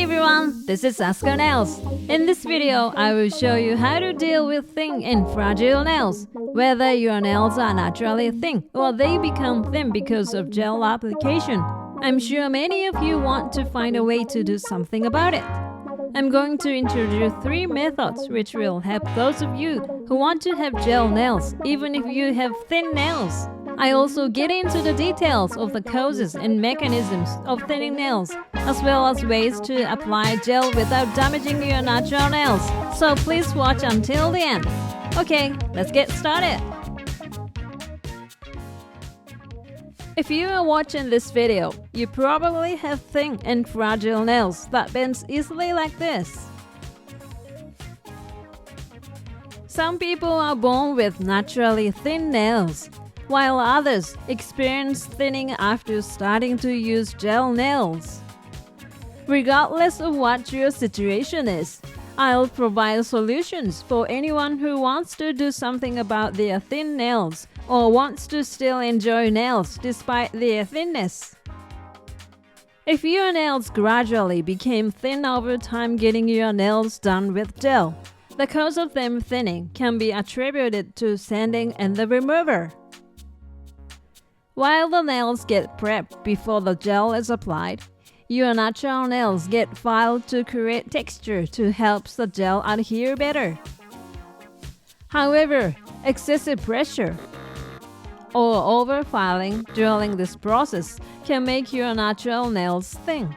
Hey everyone, this is Asker Nails. In this video, I will show you how to deal with thin and fragile nails. Whether your nails are naturally thin or they become thin because of gel application. I'm sure many of you want to find a way to do something about it. I'm going to introduce 3 methods which will help those of you who want to have gel nails even if you have thin nails. I also get into the details of the causes and mechanisms of thinning nails, as well as ways to apply gel without damaging your natural nails. So please watch until the end. Okay, let's get started. If you are watching this video, you probably have thin and fragile nails that bend easily like this. Some people are born with naturally thin nails, while others experience thinning after starting to use gel nails. Regardless of what your situation is, I'll provide solutions for anyone who wants to do something about their thin nails or wants to still enjoy nails despite their thinness. If your nails gradually became thin over time getting your nails done with gel, the cause of them thinning can be attributed to sanding and the remover. While the nails get prepped before the gel is applied, your natural nails get filed to create texture to help the gel adhere better. However, excessive pressure or over-filing during this process can make your natural nails thin.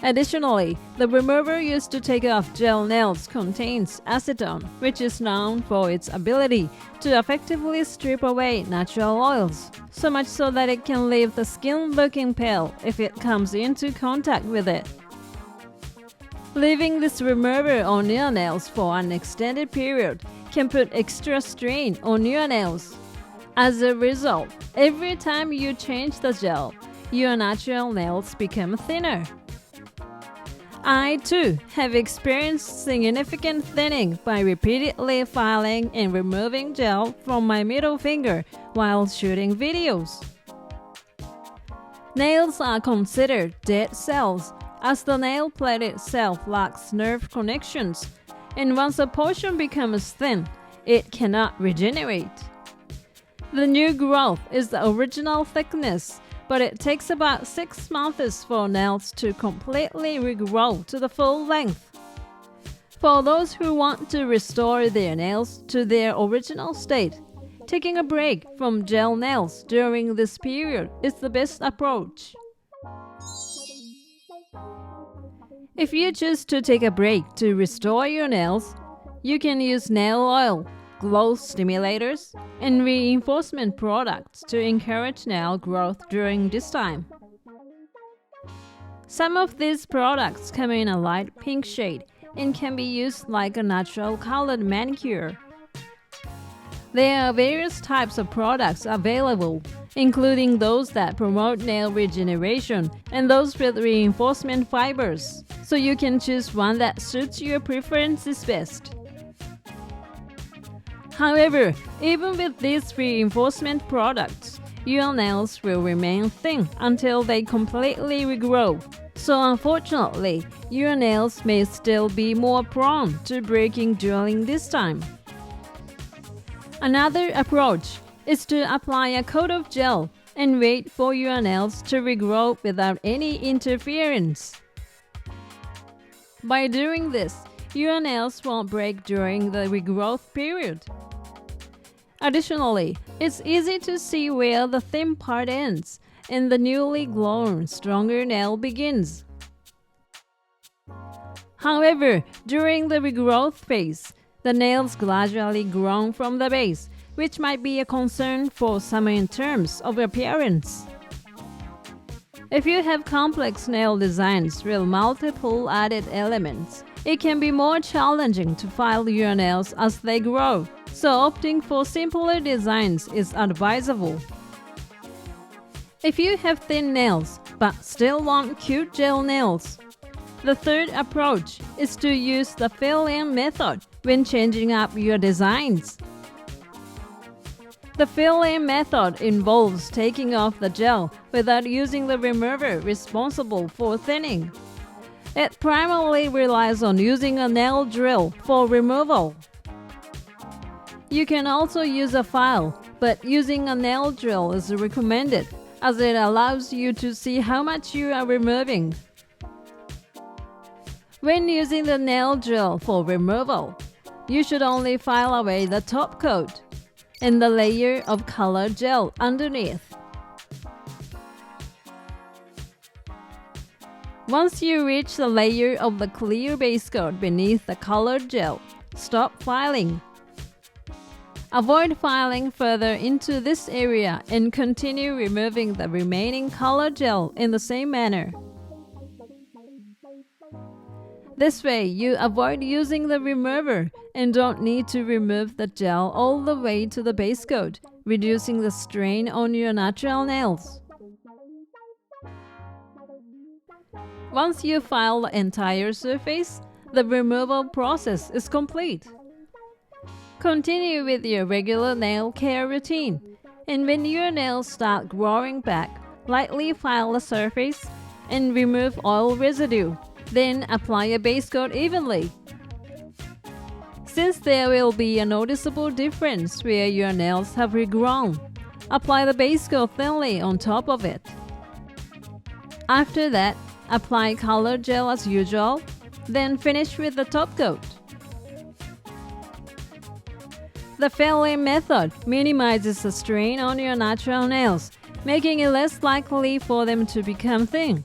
Additionally, the remover used to take off gel nails contains acetone, which is known for its ability to effectively strip away natural oils, so much so that it can leave the skin looking pale if it comes into contact with it. Leaving this remover on your nails for an extended period can put extra strain on your nails. As a result, every time you change the gel, your natural nails become thinner. I too have experienced significant thinning by repeatedly filing and removing gel from my middle finger while shooting videos. Nails are considered dead cells as the nail plate itself lacks nerve connections, and once a portion becomes thin, it cannot regenerate. The new growth is the original thickness, but it takes about 6 months for nails to completely regrow to the full length. For those who want to restore their nails to their original state, taking a break from gel nails during this period is the best approach. If you choose to take a break to restore your nails, you can use nail oil, growth stimulators, and reinforcement products to encourage nail growth during this time. Some of these products come in a light pink shade and can be used like a natural colored manicure. There are various types of products available, including those that promote nail regeneration and those with reinforcement fibers, so you can choose one that suits your preferences best. However, even with these reinforcement products, your nails will remain thin until they completely regrow. So unfortunately, your nails may still be more prone to breaking during this time. Another approach is to apply a coat of gel and wait for your nails to regrow without any interference. By doing this, your nails won't break during the regrowth period. Additionally, it's easy to see where the thin part ends and the newly grown, stronger nail begins. However, during the regrowth phase, the nails gradually grow from the base, which might be a concern for some in terms of appearance. If you have complex nail designs with multiple added elements, it can be more challenging to file your nails as they grow, so opting for simpler designs is advisable. If you have thin nails but still want cute gel nails, the third approach is to use the fill-in method when changing up your designs. The fill-in method involves taking off the gel without using the remover responsible for thinning. It primarily relies on using a nail drill for removal. You can also use a file, but using a nail drill is recommended as it allows you to see how much you are removing. When using the nail drill for removal, you should only file away the top coat and the layer of colored gel underneath. Once you reach the layer of the clear base coat beneath the colored gel, stop filing. Avoid filing further into this area and continue removing the remaining colored gel in the same manner. This way, you avoid using the remover and don't need to remove the gel all the way to the base coat, reducing the strain on your natural nails. Once you file the entire surface, the removal process is complete. Continue with your regular nail care routine, and when your nails start growing back, lightly file the surface and remove oil residue. Then apply a base coat evenly. Since there will be a noticeable difference where your nails have regrown, apply the base coat thinly on top of it. After that, apply colored gel as usual, then finish with the top coat. The fill-in method minimizes the strain on your natural nails, making it less likely for them to become thin.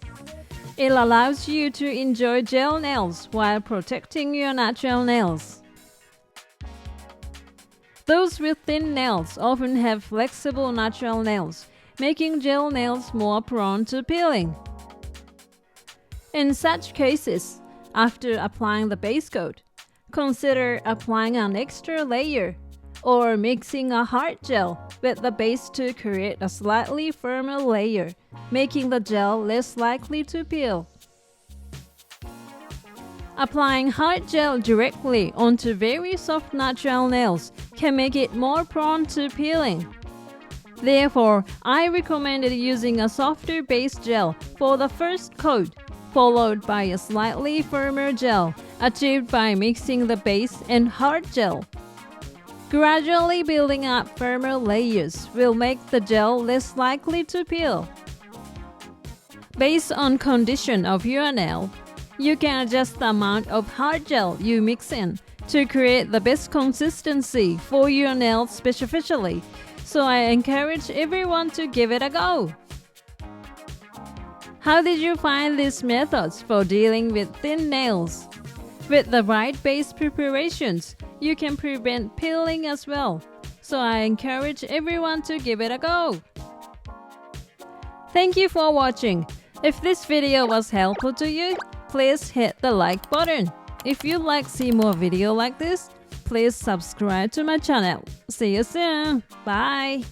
It allows you to enjoy gel nails while protecting your natural nails. Those with thin nails often have flexible natural nails, making gel nails more prone to peeling. In such cases, after applying the base coat, consider applying an extra layer or mixing a hard gel with the base to create a slightly firmer layer, making the gel less likely to peel. Applying hard gel directly onto very soft natural nails can make it more prone to peeling. Therefore, I recommended using a softer base gel for the first coat, followed by a slightly firmer gel, achieved by mixing the base and hard gel. Gradually building up firmer layers will make the gel less likely to peel. Based on condition of your nail, you can adjust the amount of hard gel you mix in to create the best consistency for your nails specifically, so I encourage everyone to give it a go. How did you find these methods for dealing with thin nails? With the right base preparations, you can prevent peeling as well, so I encourage everyone to give it a go. Thank you for watching. If this video was helpful to you, please hit the like button. If you'd like to see more videos like this, please subscribe to my channel. See you soon. Bye.